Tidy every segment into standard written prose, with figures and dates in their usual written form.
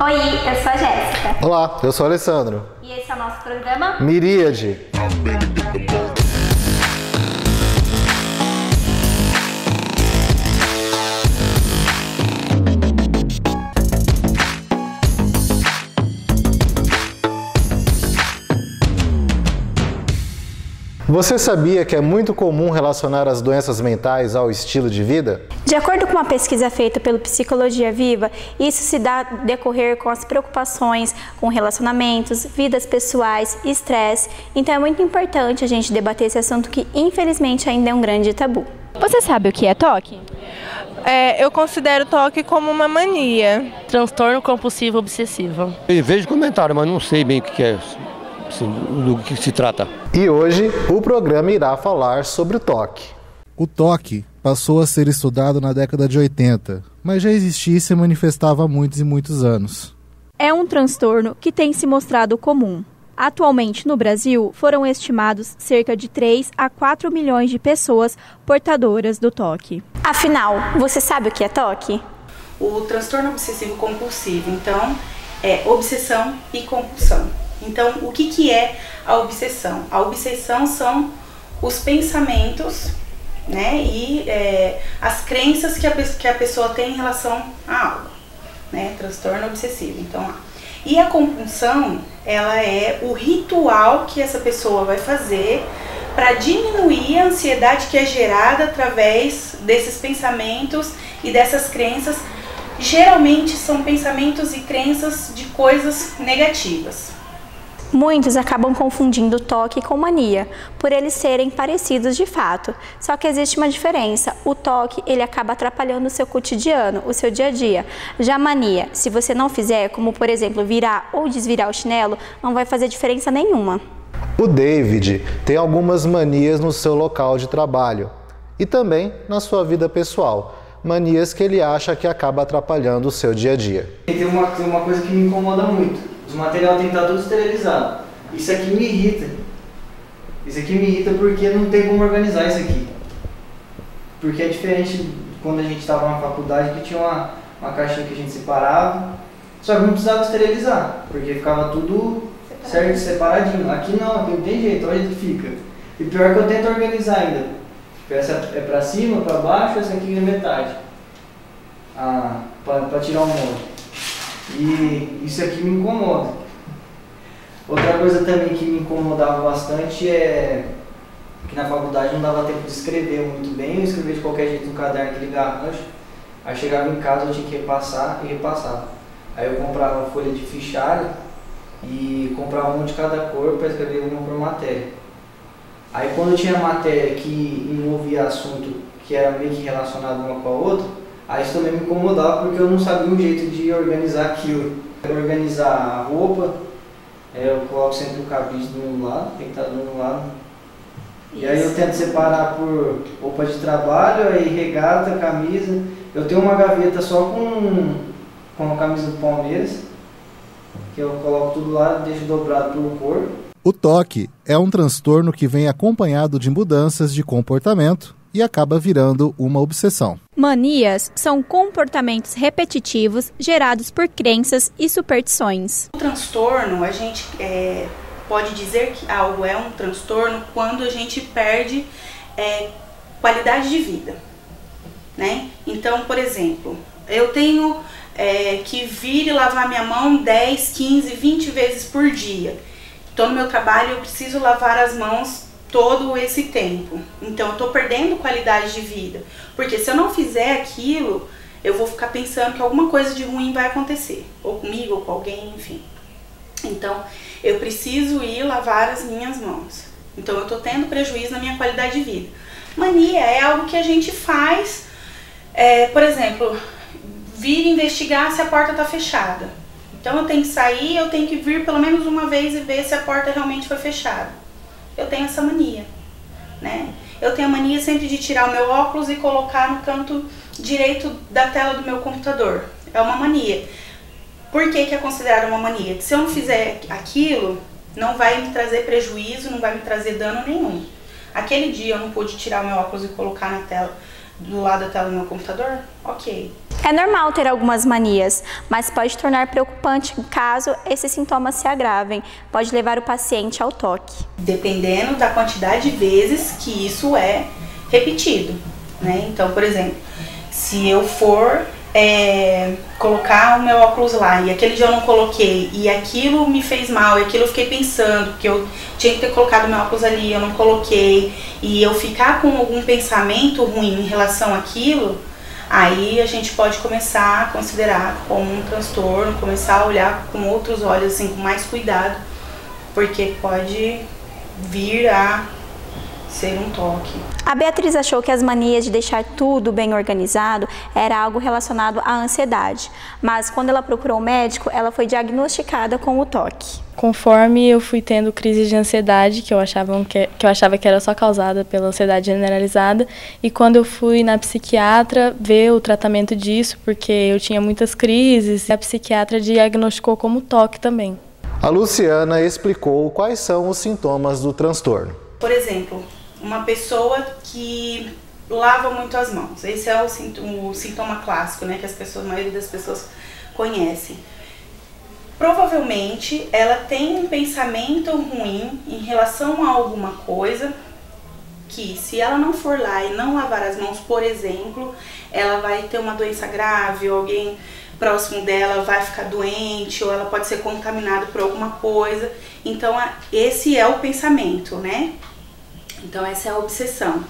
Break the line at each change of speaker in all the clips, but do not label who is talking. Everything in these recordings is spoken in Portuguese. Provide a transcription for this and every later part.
Oi, eu sou a Jéssica.
Olá, eu sou o Alessandro.
E esse é o nosso programa
Miríade. Você sabia que é muito comum relacionar as doenças mentais ao estilo de vida?
De acordo com uma pesquisa feita pelo Psicologia Viva, isso se dá a decorrer com as preocupações com relacionamentos, vidas pessoais, estresse. Então é muito importante a gente debater esse assunto que infelizmente ainda é um grande tabu. Você sabe o que é TOC?
Eu considero TOC como uma mania.
Transtorno compulsivo obsessivo.
Eu vejo comentário, mas não sei bem o que é, assim, do que se trata.
E hoje o programa irá falar sobre o TOC.
O TOC passou a ser estudado na década de 80, mas já existia e se manifestava há muitos e muitos anos.
É um transtorno que tem se mostrado comum. Atualmente, no Brasil, foram estimados cerca de 3 a 4 milhões de pessoas portadoras do TOC.
Afinal, você sabe o que é TOC?
O transtorno obsessivo compulsivo, então, é obsessão e compulsão. Então, o que é a obsessão? A obsessão são os pensamentos, né, e as crenças que a pessoa tem em relação a algo, né, transtorno obsessivo. Então, e a compulsão, ela é o ritual que essa pessoa vai fazer para diminuir a ansiedade que é gerada através desses pensamentos e dessas crenças. Geralmente são pensamentos e crenças de coisas negativas.
Muitos acabam confundindo o TOC com mania, por eles serem parecidos de fato. Só que existe uma diferença. O TOC, ele acaba atrapalhando o seu cotidiano, o seu dia a dia. Já a mania, se você não fizer, como por exemplo virar ou desvirar o chinelo, não vai fazer diferença nenhuma.
O David tem algumas manias no seu local de trabalho e também na sua vida pessoal. Manias que ele acha que acaba atrapalhando o seu dia a dia.
Tem uma coisa que me incomoda muito. O material tem que estar tudo esterilizado. Isso aqui me irrita. Isso aqui me irrita porque não tem como organizar isso aqui. Porque é diferente quando a gente estava na faculdade, que tinha uma caixinha que a gente separava. Só que não precisava esterilizar, porque ficava tudo certo, separadinho. Aqui não, aqui não tem jeito, olha que fica. E pior que eu tento organizar ainda. Essa é pra cima, pra baixo, essa aqui é metade. Pra tirar o molde. E isso aqui me incomoda. Outra coisa também que me incomodava bastante é que na faculdade não dava tempo de escrever muito bem. Eu escrevia de qualquer jeito no caderno, aquele garrancho. Aí chegava em casa, eu tinha que repassar e repassava. Aí eu comprava folha de fichário e comprava um de cada cor para escrever uma por matéria. Aí quando tinha matéria que envolvia assunto que era meio que relacionado uma com a outra, aí isso também me incomodava porque eu não sabia um jeito de organizar aquilo. Organizar a roupa, eu coloco sempre o cabide do meu lado, tem que estar do meu lado. E aí eu tento separar por roupa de trabalho, aí regata, camisa. Eu tenho uma gaveta só com a camisa do Palmeiras, que eu coloco tudo lá, deixo dobrado por cor.
O TOC é um transtorno que vem acompanhado de mudanças de comportamento e acaba virando uma obsessão.
Manias são comportamentos repetitivos gerados por crenças e superstições.
O transtorno, a gente pode dizer que algo é um transtorno quando a gente perde qualidade de vida, né? Então, por exemplo, eu tenho que vir e lavar minha mão 10, 15, 20 vezes por dia. Estou no meu trabalho, eu preciso lavar as mãos todo esse tempo. Então eu estou perdendo qualidade de vida, porque se eu não fizer aquilo, eu vou ficar pensando que alguma coisa de ruim vai acontecer, ou comigo, ou com alguém, enfim. Então eu preciso ir lavar as minhas mãos. Então eu estou tendo prejuízo na minha qualidade de vida. Mania é algo que a gente faz, por exemplo, vir investigar se a porta está fechada. Então eu tenho que sair, eu tenho que vir pelo menos uma vez e ver se a porta realmente foi fechada. Eu tenho essa mania, né? Eu tenho a mania sempre de tirar o meu óculos e colocar no canto direito da tela do meu computador. É uma mania. Por que que é considerado uma mania? Que se eu não fizer aquilo, não vai me trazer prejuízo, não vai me trazer dano nenhum. Aquele dia eu não pude tirar o meu óculos e colocar na tela do lado da tela do meu computador, ok.
É normal ter algumas manias, mas pode tornar preocupante caso esses sintomas se agravem. Pode levar o paciente ao toque.
Dependendo da quantidade de vezes que isso é repetido, né? Então, por exemplo, se eu for colocar o meu óculos lá e aquele dia eu não coloquei e aquilo me fez mal, e aquilo eu fiquei pensando que eu tinha que ter colocado meu óculos ali, eu não coloquei, e eu ficar com algum pensamento ruim em relação àquilo, aí a gente pode começar a considerar como um transtorno, começar a olhar com outros olhos, assim, com mais cuidado, porque pode vir a ser um toque.
A Beatriz achou que as manias de deixar tudo bem organizado era algo relacionado à ansiedade, mas quando ela procurou o médico, ela foi diagnosticada com o toque.
Conforme eu fui tendo crises de ansiedade, que eu achava que era só causada pela ansiedade generalizada, e quando eu fui na psiquiatra ver o tratamento disso, porque eu tinha muitas crises, a psiquiatra diagnosticou como toque também.
A Luciana explicou quais são os sintomas do transtorno.
Por exemplo, uma pessoa que lava muito as mãos. Esse é o sintoma clássico, né, que a maioria das pessoas conhecem. Provavelmente ela tem um pensamento ruim em relação a alguma coisa que, se ela não for lá e não lavar as mãos, por exemplo, ela vai ter uma doença grave, ou alguém próximo dela vai ficar doente, ou ela pode ser contaminada por alguma coisa. Então, esse é o pensamento, né? Então, essa é a obsessão.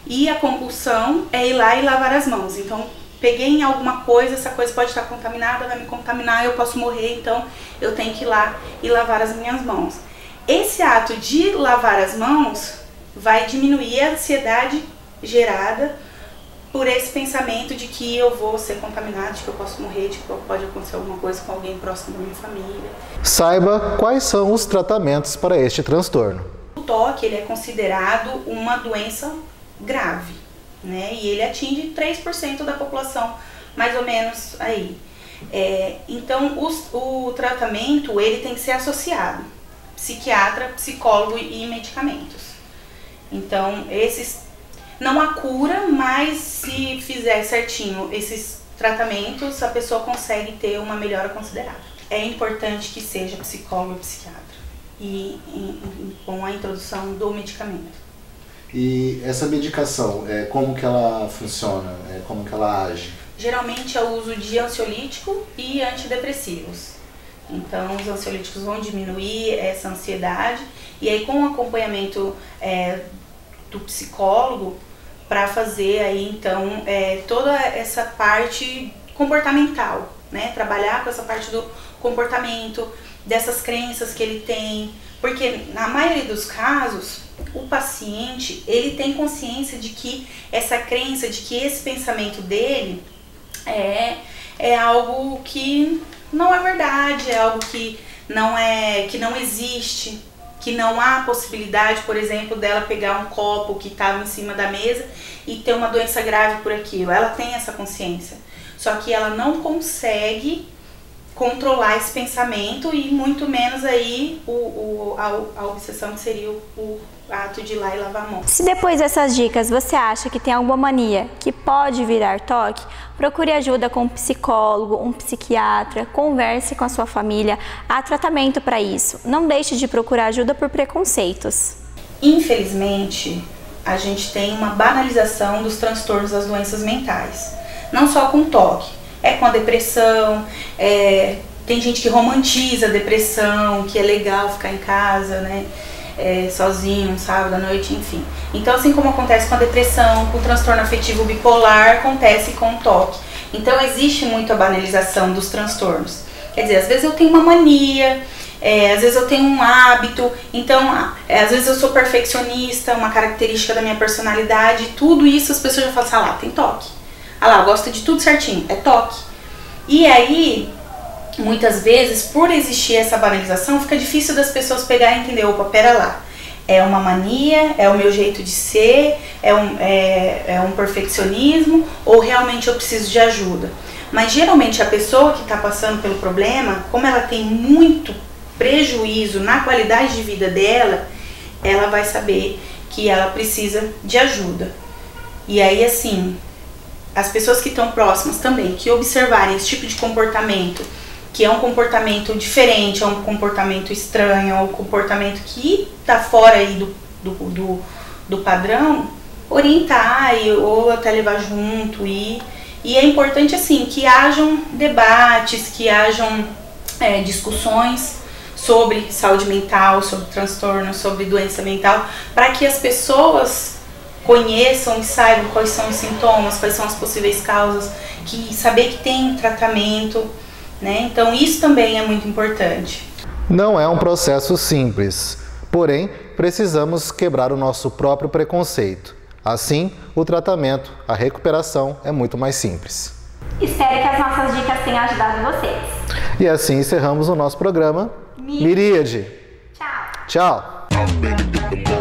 E a compulsão é ir lá e lavar as mãos. Então, peguei em alguma coisa, essa coisa pode estar contaminada, vai me contaminar, eu posso morrer, então eu tenho que ir lá e lavar as minhas mãos. Esse ato de lavar as mãos vai diminuir a ansiedade gerada por esse pensamento de que eu vou ser contaminado, de que eu posso morrer, de que pode acontecer alguma coisa com alguém próximo da minha família.
Saiba quais são os tratamentos para este transtorno.
O toque, ele é considerado uma doença grave, né? E ele atinge 3% da população, mais ou menos aí. Então, o tratamento, ele tem que ser associado, psiquiatra, psicólogo e medicamentos. Então, esses não há cura, mas se fizer certinho esses tratamentos, a pessoa consegue ter uma melhora considerável. É importante que seja psicólogo e psiquiatra, e com a introdução do medicamento.
E essa medicação, como que ela funciona? Como que ela age?
Geralmente é o uso de ansiolítico e antidepressivos. Então, os ansiolíticos vão diminuir essa ansiedade, e aí com o acompanhamento do psicólogo, para fazer aí então toda essa parte comportamental, né? Trabalhar com essa parte do comportamento, dessas crenças que ele tem, porque na maioria dos casos o paciente, ele tem consciência de que essa crença, de que esse pensamento dele é algo que não é verdade, é algo que não existe, que não há possibilidade, por exemplo, dela pegar um copo que estava em cima da mesa e ter uma doença grave por aquilo. Ela tem essa consciência, só que ela não consegue controlar esse pensamento, e muito menos aí a obsessão, que seria o ato de ir lá e lavar a mão.
Se depois dessas dicas você acha que tem alguma mania que pode virar toque, procure ajuda com um psicólogo, um psiquiatra, converse com a sua família, há tratamento para isso. Não deixe de procurar ajuda por preconceitos.
Infelizmente, a gente tem uma banalização dos transtornos das doenças mentais, não só com toque. Com a depressão, tem gente que romantiza a depressão, que é legal ficar em casa, né, sozinho, um sábado à noite, enfim. Então, assim como acontece com a depressão, com o transtorno afetivo bipolar, acontece com o toque. Então, existe muito a banalização dos transtornos. Quer dizer, às vezes eu tenho uma mania, às vezes eu tenho um hábito, então, às vezes eu sou perfeccionista, uma característica da minha personalidade, tudo isso as pessoas já falam assim, ah lá, tem toque. Ah lá, gosta de tudo certinho, é toque. E aí, muitas vezes, por existir essa banalização, fica difícil das pessoas pegarem e entender, opa, pera lá, é uma mania, é o meu jeito de ser, é um perfeccionismo, ou realmente eu preciso de ajuda. Mas geralmente a pessoa que está passando pelo problema, como ela tem muito prejuízo na qualidade de vida dela, ela vai saber que ela precisa de ajuda. E aí, assim, as pessoas que estão próximas também, que observarem esse tipo de comportamento, que é um comportamento diferente, é um comportamento estranho, é um comportamento que está fora aí do padrão, orientar ou até levar junto. E é importante, assim, que hajam debates, que hajam discussões sobre saúde mental, sobre transtorno, sobre doença mental, para que as pessoas conheçam e saibam quais são os sintomas, quais são as possíveis causas, que saber que tem tratamento, né? Então isso também é muito importante.
Não é um processo simples, porém precisamos quebrar o nosso próprio preconceito. Assim, o tratamento, a recuperação é muito mais simples.
Espero que as nossas dicas tenham ajudado vocês.
E assim encerramos o nosso programa Miríade.
Tchau.
Tchau.